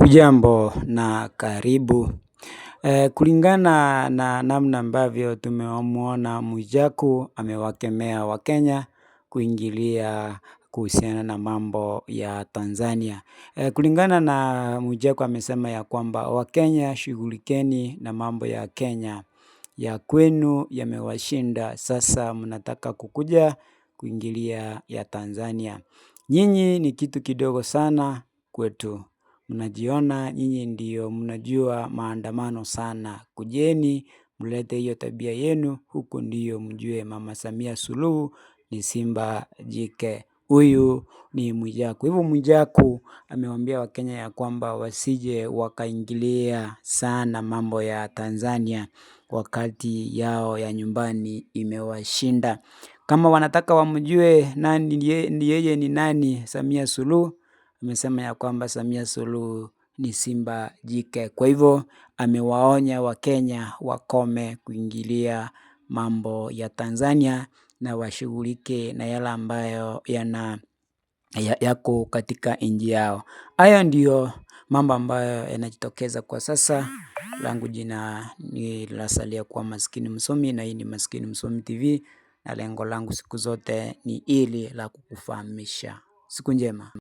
Hujambo na karibu. Kulingana na namna ambavyo tumemuona Mwijaku amewakemea wakenya kuingilia kuhusiana na mambo ya Tanzania. Kulingana na Mwijaku amesema ya kwamba wakenya shughulikeni na mambo ya Kenya. Ya kwenu yamewashinda, sasa mnataka kukuja kuingilia ya Tanzania. Nyinyi ni kitu kidogo sana kwetu. Mnajiona nyinyi ndio mnajua maandamano sana. Kujeni mlete hiyo tabia yenu, huku ndio mjue Mama Samia Suluhu ni simba jike. Huyu ni Mwijaku. Hivyo Mwijaku amewaambia wakenya ya kwamba wasije wakaingilia sana mambo ya Tanzania wakati yao ya nyumbani imewashinda. Kama wanataka wamjue nani yeye ni nani, Samia Suluhu amesema ya kwamba Samia Suluhu ni simba jike. Kwa hivyo amewaonya wakenya wakome kuingilia mambo ya Tanzania na washughulike na yale ambayo yako katika nchi yao. Haya ndio mambo ambayo yanajitokeza kwa sasa. Langu jina ni lasalia kuwa Maskini Msomi na hii ni Maskini Msomi TV, na lengo langu siku zote ni ili la kukufahamisha. Siku njema.